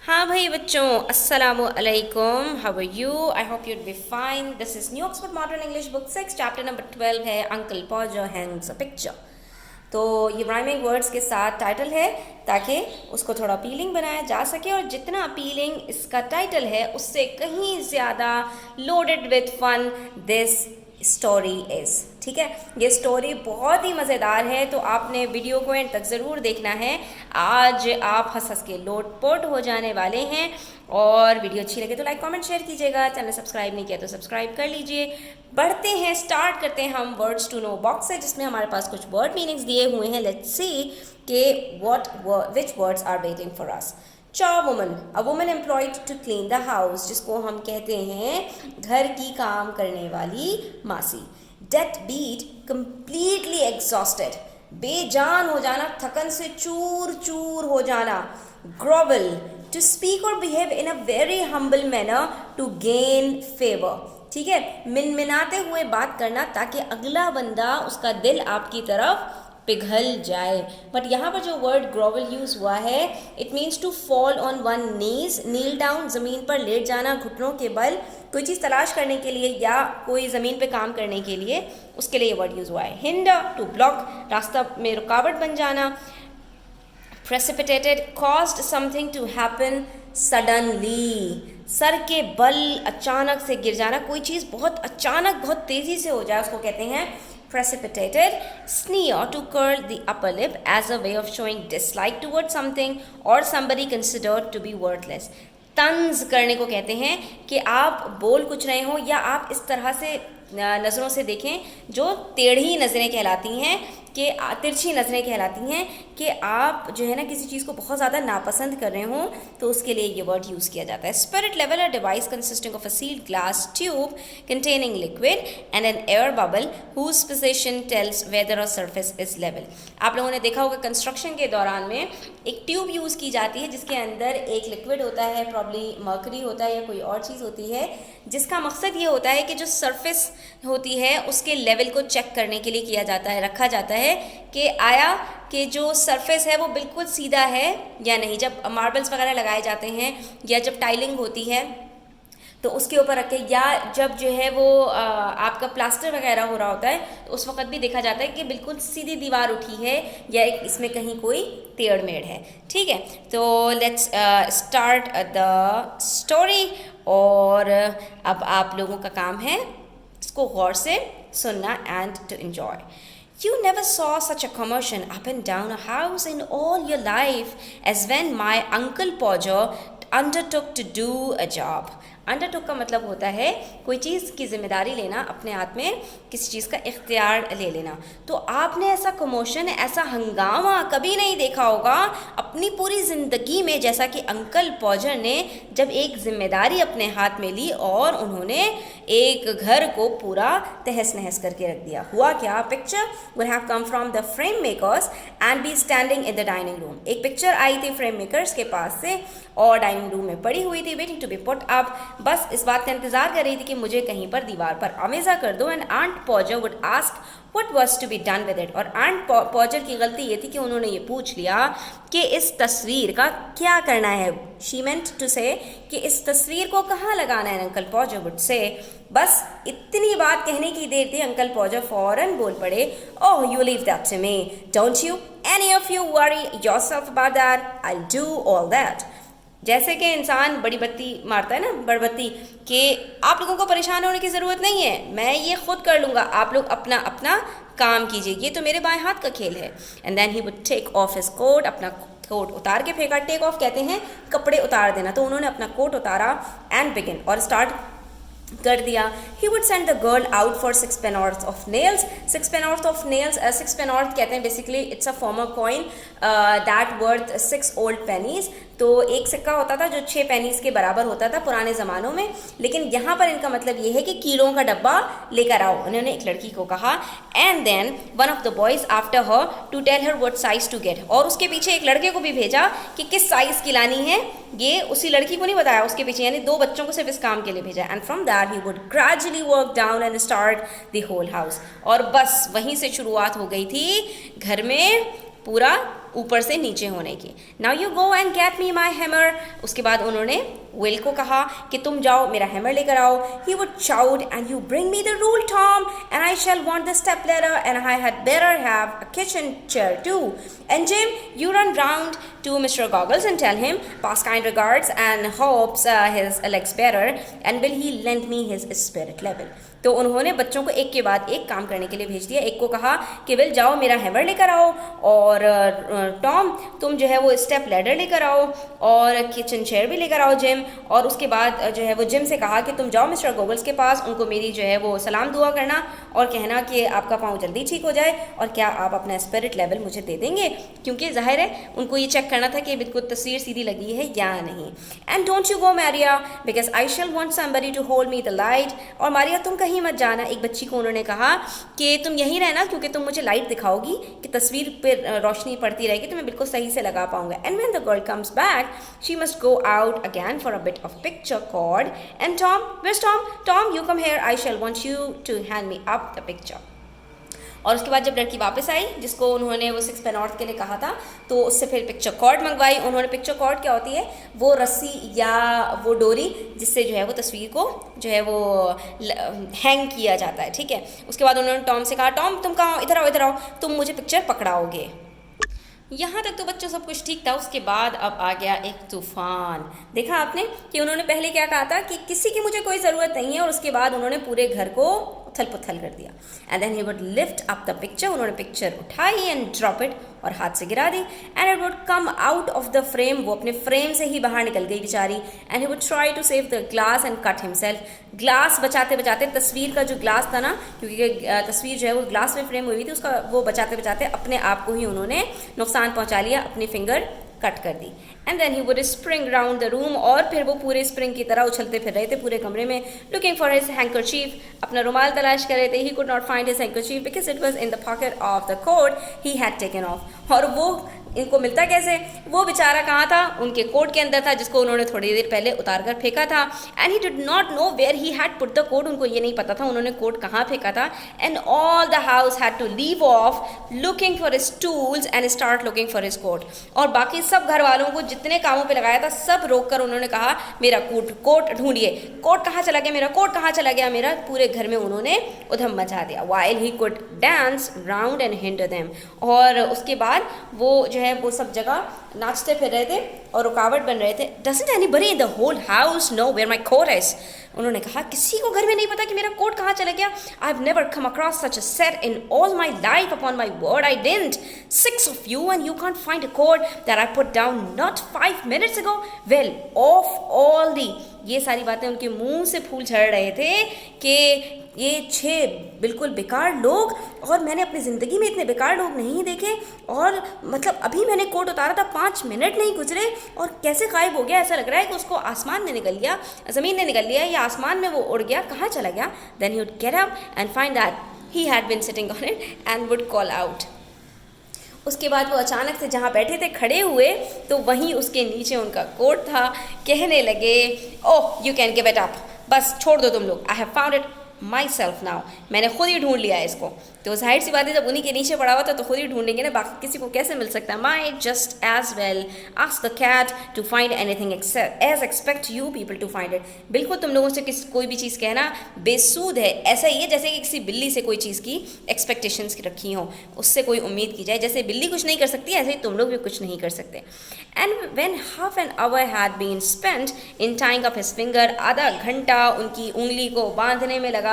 हाँ भाई बच्चों, अस्सलामु अलैकुम। How are you? I hope you'd be fine. This is New Oxford Modern English book 6, chapter number 12 है uncle Podger hangs a picture. तो ये राइमिंग वर्ड्स के साथ टाइटल है ताकि उसको थोड़ा अपीलिंग बनाया जा सके, और जितना अपीलिंग इसका टाइटल है उससे कहीं ज़्यादा loaded with fun this story is. ठीक है, ये स्टोरी बहुत ही मज़ेदार है, तो आपने वीडियो को एंड तक ज़रूर देखना है। आज आप हंस हंस के लोटपोट हो जाने वाले हैं। और वीडियो अच्छी लगे तो लाइक कमेंट शेयर कीजिएगा। चैनल सब्सक्राइब नहीं किया तो सब्सक्राइब कर लीजिए। बढ़ते हैं, स्टार्ट करते हैं हम वर्ड्स टू नो बॉक्स है, जिसमें हमारे पास कुछ वर्ड मीनिंग्स दिए हुए हैं। लेट्स सी कि which words are waiting for us. Charwoman, a woman employed to clean the house, जिसको हम कहते हैं घर की काम करने वाली मासी। डेड बीट, कंप्लीटली एग्जॉस्टेड, बेजान हो जाना, थकन से चूर चूर हो जाना। ग्रोवल, टू स्पीक और behave in a very humble manner to gain favour. ठीक है, मिनमिनाते हुए बात करना ताकि अगला बंदा, उसका दिल आपकी तरफ पिघल जाए। बट यहाँ पर जो वर्ड ग्रोवल यूज हुआ है, it means to fall on one knees, kneel down, जमीन पर लेट जाना घुटनों के बल, कोई चीज़ तलाश करने के लिए या कोई ज़मीन पे काम करने के लिए, उसके लिए ये वर्ड यूज हुआ है। हिंडर, टू ब्लॉक, रास्ता में रुकावट बन जाना। Precipitated, caused something to happen suddenly, सर के बल अचानक से गिर जाना, कोई चीज़ बहुत अचानक बहुत तेज़ी से हो जाए उसको कहते हैं precipitated. Sneer, to curl the upper lip as a way of showing dislike towards something or somebody considered to be worthless. तंज करने को कहते हैं कि आप बोल कुछ रहे हो या आप इस तरह से नज़रों से देखें जो टेढ़ी नज़रें कहलाती हैं, कि तिरछी नज़रें कहलाती हैं, कि आप जो है ना किसी चीज़ को बहुत ज़्यादा नापसंद कर रहे हो, तो उसके लिए ये वर्ड यूज़ किया जाता है। Spirit level, a device consisting of a sealed glass tube containing liquid and an air bubble whose position tells whether a surface is level. आप लोगों ने देखा होगा कंस्ट्रक्शन के दौरान में एक ट्यूब यूज़ की जाती है जिसके अंदर एक लिक्विड होता है, प्रॉब्ली मर्करी होता है या कोई और चीज़ होती है, जिसका मकसद ये होता है कि जो सरफेस होती है उसके लेवल को चेक करने के लिए किया जाता है, रखा जाता है कि आया कि जो सरफेस है वो बिल्कुल सीधा है या नहीं। जब मार्बल्स वगैरह लगाए जाते हैं या जब टाइलिंग होती है तो उसके ऊपर रख के, या जब जो है वो आपका प्लास्टर वगैरह हो रहा होता है तो उस वक्त भी देखा जाता है कि बिल्कुल सीधी दीवार उठी है या इसमें कहीं कोई टेढ़ मेढ़ है। ठीक है, तो लेट्स स्टार्ट द स्टोरी। और अब आप लोगों का काम है इसको गौर से सुनना and to enjoy. You never saw such a commotion up and down a house in all your life as when my Uncle Podger undertook to do a job. Undertook का मतलब होता है कोई चीज़ की जिम्मेदारी लेना, अपने हाथ में किसी चीज़ का इख्तियार ले लेना। तो आपने ऐसा कमोशन, ऐसा हंगामा कभी नहीं देखा होगा अपनी पूरी ज़िंदगी में, जैसा कि अंकल पॉजर ने जब एक जिम्मेदारी अपने हाथ में ली और उन्होंने एक घर को पूरा तहस नहस करके रख दिया। हुआ क्या? Picture would have come from the frame makers and be standing in the dining room. एक पिक्चर आई थी फ्रेम मेकर्स के पास से और डाइनिंग रूम में पड़ी हुई थी, waiting to be put up. बस इस बात का इंतजार कर रही थी कि मुझे कहीं पर दीवार पर आमेजा कर दो। And aunt Podger would ask what was to be done with it. और आंट पॉजर की गलती ये थी कि उन्होंने ये पूछ लिया कि इस तस्वीर का क्या करना है। शी मेंट टू से कि इस तस्वीर को कहाँ लगाना है। अंकल पॉजर वुड से, बस इतनी बात कहने की देर थी, अंकल पॉजर फौरन बोल पड़े, oh you leave that to me, don't you any of you worry yourself about that, I will do all that. जैसे कि इंसान बड़ी बत्ती मारता है ना, बड़बत्ती, कि आप लोगों को परेशान होने की ज़रूरत नहीं है, मैं ये खुद कर लूँगा, आप लोग अपना अपना काम कीजिए, ये तो मेरे बाएं हाथ का खेल है। And then he would take off his coat, अपना कोट उतार के फेंका। टेक ऑफ कहते हैं कपड़े उतार देना, तो उन्होंने अपना कोट उतारा एंड बिगिन, और स्टार्ट कर दिया। He would send the girl out for 6 pennorth of nails. 6 pennorth of nails, 6 pennorth कहते हैं basically it's a former coin that worth 6 old pennies। तो एक सिक्का होता था जो 6 पेनीज के बराबर होता था पुराने ज़मानों में, लेकिन यहाँ पर इनका मतलब ये है कि कीलों का डब्बा लेकर आओ, उन्होंने एक लड़की को कहा। And then one of the boys after her to tell her what size to get, और उसके पीछे एक लड़के को भी भेजा कि किस साइज़ की लानी है। ये उसी लड़की को नहीं बताया, उसके पीछे यानी 2 बच्चों को सिर्फ इस काम के लिए भेजा। And from that he would gradually work down and start the whole house. और बस वहीं से शुरुआत हो गई थी घर में पूरा ऊपर से नीचे होने की। Now you go and get me my hammer. उसके बाद उन्होंने विल को कहा कि तुम जाओ मेरा हैमर लेकर आओ। He would shout and you bring me the rule Tom and I shall want the step ladder and I had better have a kitchen chair too. And Jim you run round to Mr. Goggles and tell him pass kind regards and hopes his legs better and will he lend me his spirit level। तो उन्होंने बच्चों को एक के बाद एक काम करने के लिए भेज दिया। एक को कहा कि विल जाओ मेरा हैमर लेकर आओ, और टॉम तुम जो है वो स्टेप लैडर लेकर आओ, और किचन चेयर भी लेकर आओ जिम। और उसके बाद जो है वो जिम से कहा कि तुम जाओ मिस्टर गोगल्स के पास, उनको मेरी जो है वो सलाम दुआ करना और कहना कि आपका पाँव जल्दी ठीक हो जाए और क्या आप अपना स्पिरिट लेवल मुझे दे देंगे, क्योंकि जाहिर है उनको ये चेक करना था कि बिल्कुल तस्वीर सीधी लगी है या नहीं। And don't you go Maria because I shall want somebody to hold me the light. और मारिया तुम कहीं मत जाना, एक बच्ची को उन्होंने कहा कि तुम यहीं रहना क्योंकि तुम मुझे लाइट दिखाओगी कि तस्वीर पे रोशनी पड़ती रहेगी तो मैं बिल्कुल सही से लगा पाऊंगा। And when the girl comes back she must go out again for a bit of picture cord. And Tom where's Tom, Tom you come here I shall want you to hand me up the picture. और उसके बाद जब लड़की वापस आई जिसको उन्होंने वो 6 पेनॉर्थ के लिए कहा था, तो उससे फिर पिक्चर कॉर्ड मंगवाई उन्होंने। पिक्चर कॉर्ड क्या होती है? वो रस्सी या वो डोरी जिससे जो है वो तस्वीर को जो है वो हैंग किया जाता है, ठीक है। उसके बाद उन्होंने टॉम से कहा टॉम तुम कहाँ हो, इधर आओ, तुम मुझे पिक्चर पकड़ाओगे। यहाँ तक तो बच्चों सब कुछ ठीक था। उसके बाद अब आ गया एक तूफान। देखा आपने कि उन्होंने पहले क्या कहा था कि किसी की मुझे कोई ज़रूरत नहीं है, और उसके बाद उन्होंने पूरे घर को उथल पुथल कर दिया। And then he would lift up the picture, उन्होंने पिक्चर उठाई एंड ड्रॉप इट और हाथ से गिरा दी। And it would come out of the frame, वो अपने फ्रेम से ही बाहर निकल गई बेचारी। And he would try to save the glass and cut himself. Glass बचाते बचाते, तस्वीर का जो ग्लास था ना, क्योंकि तस्वीर जो है वो ग्लास में फ्रेम हुई थी, उसका वो बचाते बचाते अपने आप को ही उन्होंने नुकसान पहुंचा लिया, अपनी फिंगर कट कर दी। And then he would spring round the room, और फिर वो पूरे स्प्रिंग की तरह उछलते फिर रहे थे पूरे कमरे में, लुकिंग फॉर हिज हैंकरचीफ, अपना रुमाल तलाश कर रहे थे। He could not find his handkerchief because it was in the pocket of the coat he had taken off. और वो इनको मिलता कैसे? वो बेचारा कहाँ था? उनके कोट के अंदर था, जिसको उन्होंने थोड़ी देर पहले उतार कर फेंका था। And he did not know where he had put the coat, उनको ये नहीं पता था उन्होंने कोट कहाँ फेंका था। And all the house had to leave off looking for his tools and start looking for his coat. और बाकी सब घर वालों को जितने कामों पे लगाया था सब रोक कर उन्होंने कहा मेरा कोट ढूंढिए, कोट कहाँ चला गया मेरा, कोट कहाँ चला गया मेरा। पूरे घर में उन्होंने उधम मचा दिया। While he could dance round and hinder them, और उसके बाद वो जो है वो सब जगह नाचते फिर रहे थे और रुकावट बन रहे थे। Doesn't anybody in the whole house know where my coat is. उन्होंने कहा किसी को घर में नहीं पता कि मेरा कोट कहाँ चला गया। I have never come across such a set in all my life, upon my word I didn't. 6 of you and you can't find a code that I put down not 5 minutes ago? Well, of all the, ये सारी बातें उनके मुंह से फूल झड़ रहे थे कि ये 6 बिल्कुल बेकार लोग, और मैंने अपनी ज़िंदगी में इतने बेकार लोग नहीं देखे। और मतलब अभी मैंने कोट उतारा था, 5 मिनट नहीं गुजरे और कैसे गायब हो गया। ऐसा लग रहा है कि उसको आसमान ने निकल लिया, ज़मीन ने निकल लिया, या आसमान में वो उड़ गया, कहाँ चला गया। Then he would get up and find that he had been sitting on it and would call out. उसके बाद वो अचानक से जहाँ बैठे थे खड़े हुए, तो वहीं उसके नीचे उनका कोट था। कहने लगे oh you can give it up, बस छोड़ दो तुम लोग, I have found it my self now, मैंने खुद ही ढूंढ लिया है इसको। तो जाहिर सी बात है जब उन्हीं के नीचे पड़ा हुआ था तो खुद ही ढूंढेंगे ना, बाकी किसी को कैसे मिल सकता है। Might just as well ask the cat to find anything as expect you people to find it. बिल्कुल तुम लोगों से कोई भी चीज़ कहना बेसूद है। ऐसा ही है जैसे कि किसी बिल्ली से कोई चीज़ की एक्सपेक्टेशंस रखी हो, उससे कोई उम्मीद की जाए। जैसे बिल्ली कुछ नहीं कर सकती, ऐसे ही तुम लोग भी कुछ नहीं कर सकते। And when half an hour had been spent in tying up his finger, आधा घंटा उनकी उंगली को बांधने में लगा।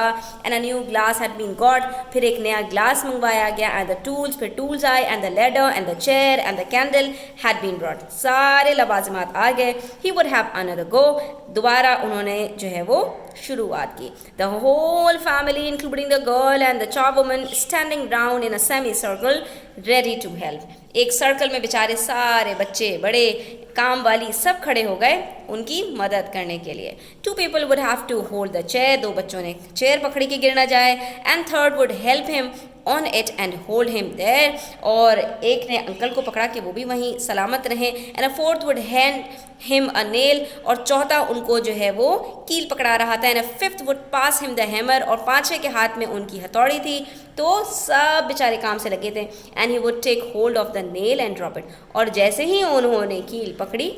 And a new glass had been got, फिर एक नया ग्लास मंगवाया गया। एंड द टूल्स, फिर टूल्स आए। And the ladder and the chair and the candle had been brought, सारे लवाजमात आ गए। He would have another go, दोबारा उन्होंने जो है वो शुरुआत की। The whole family including the girl and the charwoman standing round in a semi circle ready to help. एक सर्कल में बेचारे सारे बच्चे बड़े काम वाली सब खड़े हो गए उनकी मदद करने के लिए। 2 people would have to hold the chair, 2 बच्चों ने चेयर पकड़ी के गिर ना जाए। And third would help him on it and hold him there, और एक ने अंकल को पकड़ा कि वो भी वहीं सलामत रहें। And a fourth would hand him a nail, और चौथा उनको जो है वो कील पकड़ा रहा था। And a fifth would pass him the hammer, और पांचवें के हाथ में उनकी हथौड़ी थी। तो सब बेचारे काम से लगे थे। And he would take hold of the nail and drop it, और जैसे ही उन्होंने कील पकड़ी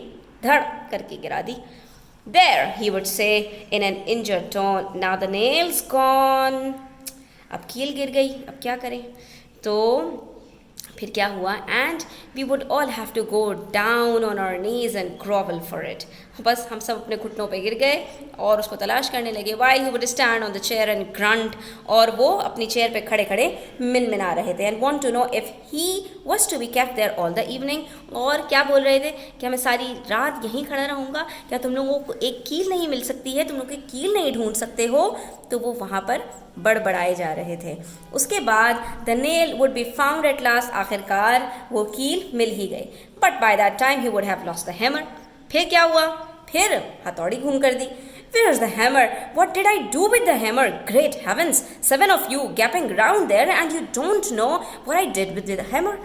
धड़ करके गिरा दी। There, he would say in an injured tone, now the nail's gone. अब कील गिर गई, अब क्या करें? तो फिर क्या हुआ? And we would all have to go down on our knees and grovel for it. बस हम सब अपने घुटनों पे गिर गए और उसको तलाश करने लगे। While he would stand on the chair and grunt, और वो अपनी चेयर पे खड़े खड़े मिनमिना रहे थे। And want to know if he was to be kept there all the evening, और क्या बोल रहे थे? क्या मैं सारी रात यहीं खड़ा रहूँगा? क्या तुम लोगों को एक कील नहीं मिल सकती है? तुम लोग एक कील नहीं ढूंढ सकते हो? तो वो वहाँ पर बड़बड़ाए जा रहे थे। उसके बाद the nail would be found at last, आखिरकार वो कील मिल ही गई। But by that time he would have lost the hammer. फिर क्या हुआ? फिर हथौड़ी घूम कर दी। Where is the hammer? What did I do with the hammer? Great heavens! 7 of you gaping around there and you don't know what I did with the hammer.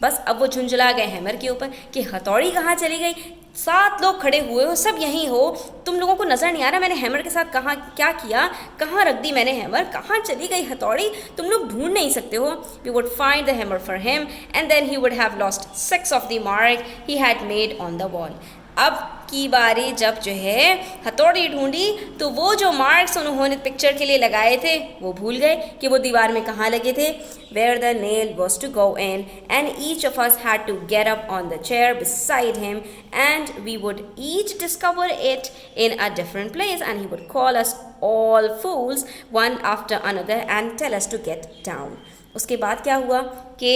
बस अब वो झुंझुला गए हैमर के ऊपर कि हथौड़ी कहाँ चली गई? 7 लोग खड़े हुए हो, सब यहीं हो, तुम लोगों को नजर नहीं आ रहा मैंने हैमर के साथ कहाँ क्या किया? कहाँ रख दी मैंने हैमर? कहाँ चली गई हथौड़ी? तुम लोग ढूंढ नहीं सकते हो? We would find the hammer for him and then he would have lost 6 of the mark he had made on the wall. अब की बारी जब जो है हथौड़ी ढूंढी तो वो जो मार्क्स उन्होंने पिक्चर के लिए लगाए थे वो भूल गए कि वो दीवार में कहाँ लगे थे। Where the nail was to go in, and each of us had to get up on the chair beside him, and we would each discover it in a different place, and he would call us all fools one after another and tell us to get down. उसके बाद क्या हुआ कि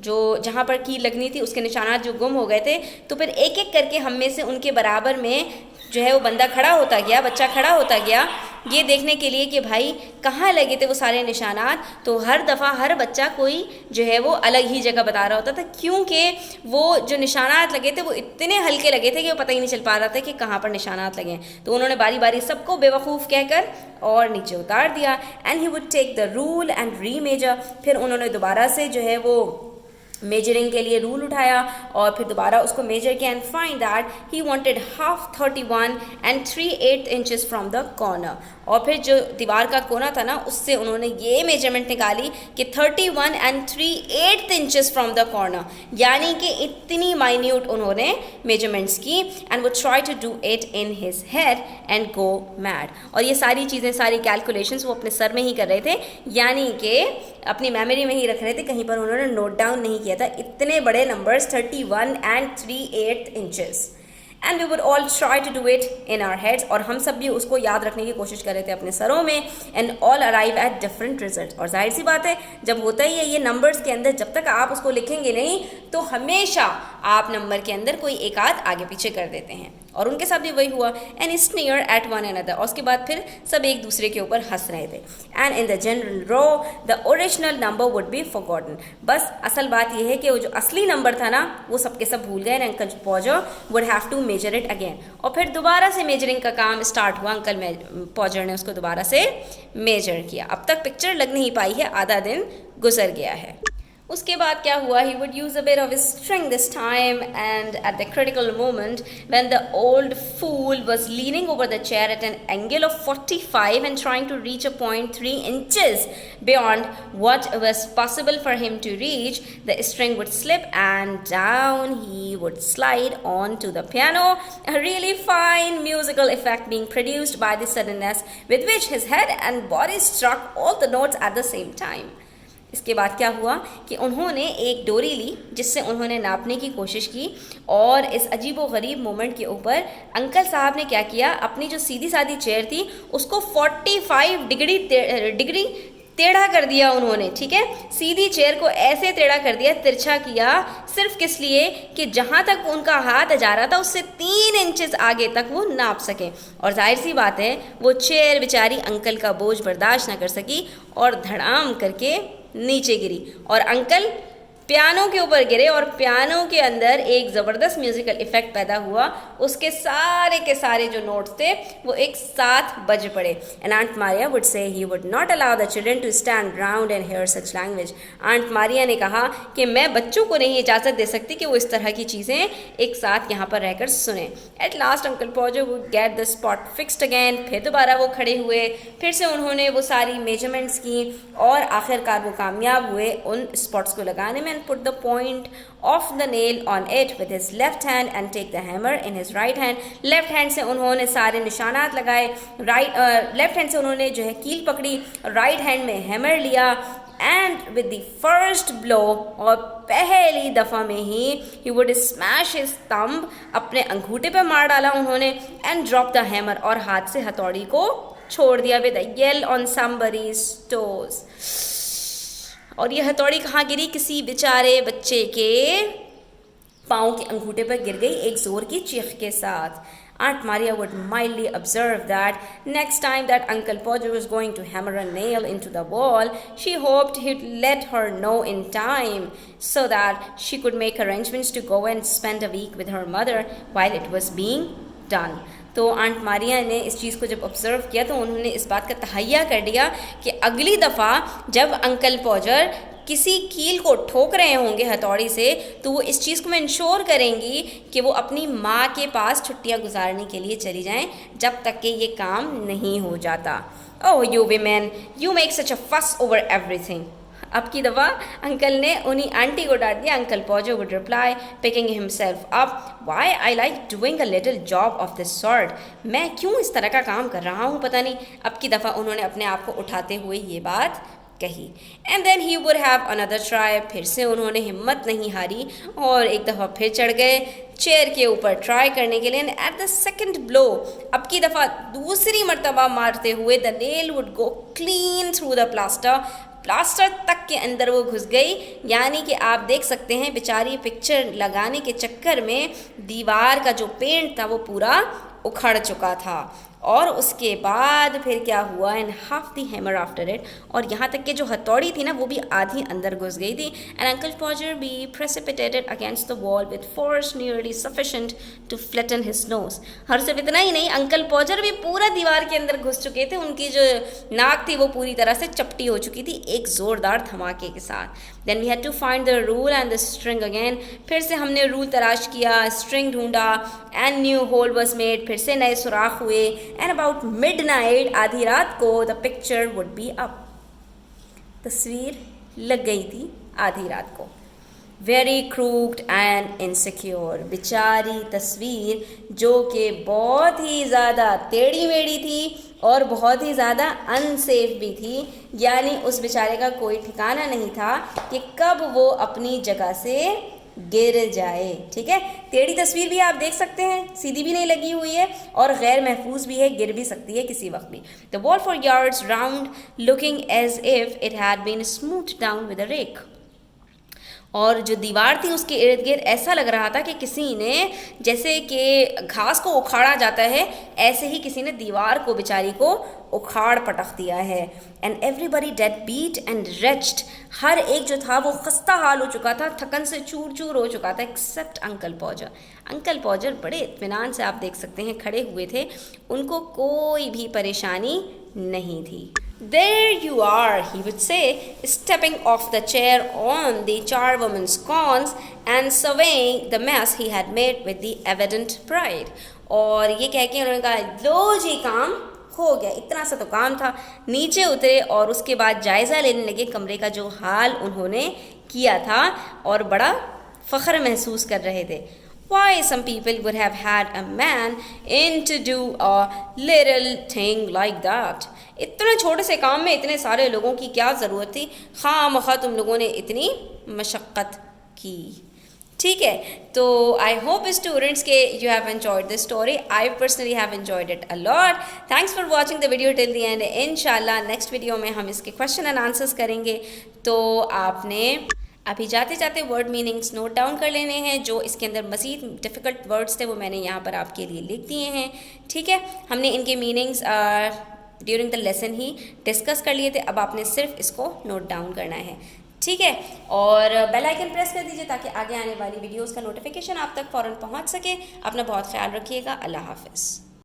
जो जहाँ पर कील लगनी थी उसके निशानात जो गुम हो गए थे, तो फिर एक एक करके हम में से उनके बराबर में जो है वो बंदा खड़ा होता गया, बच्चा खड़ा होता गया ये देखने के लिए कि भाई कहाँ लगे थे वो सारे निशानात। तो हर दफ़ा हर बच्चा कोई जो है वो अलग ही जगह बता रहा होता था, क्योंकि वो जो निशानात लगे थे वो इतने हल्के लगे थे कि वो पता ही नहीं चल पा रहा था कि कहाँ पर निशानात लगे। तो उन्होंने बारी बारी सबको बेवकूफ़ कहकर और नीचे उतार दिया। And he would take the rule and remeasure, फिर उन्होंने दोबारा से जो है वो मेजरिंग के लिए रूल उठाया और फिर दोबारा उसको मेजर किया। And find that he wanted half 31 and 3/8 inches from the corner, और फिर जो दीवार का कोना था ना उससे उन्होंने ये मेजरमेंट निकाली कि 31 and 3/8 inches from the corner, यानी कि इतनी माइन्यूट उन्होंने मेजरमेंट्स की। एंड वो try to do it in his head and go mad, और ये सारी चीज़ें सारी कैलकुलेशंस वो अपने सर में ही कर रहे थे, यानी कि अपनी मेमोरी में ही रख रहे थे, कहीं पर उन्होंने नोट डाउन नहीं किया था इतने बड़े numbers 31 and 3/8 inches. And we would all try to do it in our heads, और हम सब भी उसको याद रखने की कोशिश कर रहे थे अपने सरों में। And all arrive at different result, और जाहिर सी बात है जब होता ही है ये नंबर्स के अंदर, जब तक आप उसको लिखेंगे नहीं तो हमेशा आप नंबर के अंदर कोई एक आध आगे पीछे कर देते हैं, और उनके साथ भी वही हुआ। एंड स्नीयर एट वन अनदर, और उसके बाद फिर सब एक दूसरे के ऊपर हंस रहे थे। And in the general row the original number would be forgotten, बस असल बात यह है कि वो जो असली नंबर था ना वो सबके सब भूल गए। Uncle Podger would have to measure it again, और फिर दोबारा से मेजरिंग का काम स्टार्ट हुआ। अंकल पॉजर ने उसको दोबारा से मेजर किया। अब तक पिक्चर लग नहीं पाई है, आधा दिन गुजर गया है। उसके बाद क्या हुआ? He would use a bit of his string this time, and at the critical moment when the old fool was leaning over the chair at an angle of 45 and trying to reach a point 3 inches beyond what was possible for him to reach, the string would slip and down he would slide onto the piano, a really fine musical effect being produced by the suddenness with which his head and body struck all the notes at the same time. इसके बाद क्या हुआ कि उन्होंने एक डोरी ली जिससे उन्होंने नापने की कोशिश की, और इस अजीबो गरीब मोमेंट के ऊपर अंकल साहब ने क्या किया, अपनी जो सीधी सादी चेयर थी उसको 45 डिग्री टेढ़ा कर दिया उन्होंने। ठीक है, सीधी चेयर को ऐसे टेढ़ा कर दिया, तिरछा किया, सिर्फ किस लिए कि जहाँ तक उनका हाथ जा रहा था उससे 3 इंचेस आगे तक वो नाप सके। और जाहिर सी बात है वो चेयर बेचारी अंकल का बोझ बर्दाश्त ना कर सकी और धड़ाम करके नीचे गिरी, और अंकल पियानो के ऊपर गिरे और पियानो के अंदर एक ज़बरदस्त म्यूज़िकल इफ़ेक्ट पैदा हुआ, उसके सारे के सारे जो नोट्स थे वो एक साथ बज पड़े। And aunt Maria would say he would not allow the children to stand round and hear such language. Aunt Maria ने कहा कि मैं बच्चों को नहीं इजाज़त दे सकती कि वो इस तरह की चीज़ें एक साथ यहाँ पर रहकर सुने। At last uncle Podger would get the spot fixed again, फिर दोबारा वो खड़े हुए, फिर से उन्होंने वो सारी मेजरमेंट्स की और आखिरकार वो कामयाब हुए उन स्पॉट्स को लगाने में। Put the point of the nail on it with his left hand and take the hammer in his right hand. Left hand से उन्होंने सारे निशानात लगाए, लेफ्ट हैंड से उन्होंने जो है कील पकड़ी, राइट हैंड में हैमर लिया and with the first blow, और पहली दफ़ा में ही he would smash his thumb, अपने अंगूठे पे मार डाला उन्होंने, and drop the hammer, और हाथ से हथौड़ी को छोड़ दिया with a yell on somebody's toes। और ये हथौड़ी कहाँ गिरी? किसी बेचारे बच्चे के पाँव के अंगूठे पर गिर गई एक जोर की चीख के साथ। Aunt Maria would mildly observe that next time that Uncle Podger was going to hammer a nail into the wall, she hoped he'd let her know in time so that she could make arrangements to go and spend a week with her mother while it was being done। तो aunt Maria ने इस चीज़ को जब observe किया तो उन्होंने इस बात का तहैया कर दिया कि अगली दफ़ा जब अंकल पॉजर किसी कील को ठोक रहे होंगे हथौड़ी से, तो वो इस चीज़ को मैं इंश्योर करेंगी कि वो अपनी माँ के पास छुट्टियाँ गुजारने के लिए चली जाएं जब तक कि ये काम नहीं हो जाता। Oh you women, you make such a fuss over everything. अब की दफ़ा अंकल ने उन्हीं आंटी को डांट दिया। Uncle Podger would reply picking himself up, why I like doing a little job of this sort. मैं क्यों इस तरह का काम कर रहा हूँ पता नहीं। अब की दफ़ा उन्होंने अपने आप को उठाते हुए ये बात कही। And then he would have another try, फिर से उन्होंने हिम्मत नहीं हारी और एक दफ़ा फिर चढ़ गए चेयर के ऊपर ट्राई करने के लिए। And at the second blow, अब की दफ़ा दूसरी मरतबा मारते हुए, the nail would go clean through the plaster तक के अंदर वो घुस गई। यानी कि आप देख सकते हैं बेचारी पिक्चर लगाने के चक्कर में दीवार का जो पेंट था वो पूरा उखड़ चुका था। और उसके बाद फिर क्या हुआ, and half the hammer after it, और यहाँ तक कि जो हथौड़ी थी ना वो भी आधी अंदर घुस गई थी। And uncle Podger be precipitated against the wall with force nearly sufficient to flatten his nose. और सिर्फ इतना ही नहीं, अंकल पॉजर भी पूरा दीवार के अंदर घुस चुके थे, उनकी जो नाक थी वो पूरी तरह से चपटी हो चुकी थी एक ज़ोरदार धमाके के साथ। Then we had to find the rule and the string again, फिर से हमने रूल तलाश किया, स्ट्रिंग ढूंढा, and new hole was made, फिर से नए सुराख हुए। एंड अबाउट मिडनाइट, आधी रात को, the picture would be up, तस्वीर लग गई थी आधी रात को। वेरी क्रूक्ड एंड इनसिक्योर, बेचारी तस्वीर जो कि बहुत ही ज़्यादा टेढ़ी मेढ़ी थी और बहुत ही ज़्यादा अनसेफ भी थी। यानी उस बेचारे का कोई ठिकाना नहीं था कि कब वो अपनी जगह से गिर जाए। ठीक है, टेढ़ी तस्वीर भी आप देख सकते हैं, सीधी भी नहीं लगी हुई है और गैर महफूज भी है, गिर भी सकती है किसी वक्त भी। The wall for yards round looking as if it had been smooth down with a rake, और जो दीवार थी उसके इर्द गिर्द ऐसा लग रहा था कि किसी ने, जैसे कि घास को उखाड़ा जाता है, ऐसे ही किसी ने दीवार को बेचारी को उखाड़ पटक दिया है। And everybody dead beat and wretched, हर एक जो था वो खस्ता हाल हो चुका था, थकन से चूर चूर हो चुका था, except uncle Podger. Uncle Podger बड़े इत्मीनान से आप देख सकते हैं खड़े हुए थे, उनको कोई भी परेशानी नहीं थी। There you are, he would say, stepping off the chair on the charwoman's corns and surveying the mess he had made with the evident pride. और ये कह के उन्होंने कहा, लो जी काम हो गया, इतना सा तो काम था। नीचे उतरे और उसके बाद जायज़ा लेने लगे कमरे का जो हाल उन्होंने किया था और बड़ा फ़ख्र महसूस कर रहे थे। Why some people would have had a man in to do a little thing like that. इतने छोटे से काम में इतने सारे लोगों की क्या ज़रूरत थी, खामख़ा तुम लोगों ने इतनी मशक्क़त की। ठीक है, तो आई होप स्टूडेंट्स के you have enjoyed this story. I personally have enjoyed it a lot. Thanks for watching the video till the end. इंशाल्लाह नेक्स्ट वीडियो में हम इसके क्वेश्चन एंड आंसर्स करेंगे। तो आपने अभी जाते जाते वर्ड मीनिंग्स नोट डाउन कर लेने हैं, जो इसके अंदर मज़ीद डिफ़िकल्ट वर्ड्स थे वो मैंने यहाँ पर आपके लिए लिख दिए हैं। ठीक है, हमने इनके meanings during the lesson he discuss कर लिए थे, अब आपने सिर्फ इसको नोट डाउन करना है। ठीक है, और बेल आइकन प्रेस कर दीजिए ताकि आगे आने वाली वीडियोस का नोटिफिकेशन आप तक फ़ौरन पहुंच सके। अपना बहुत ख्याल रखिएगा। अल्लाह हाफ़िज़।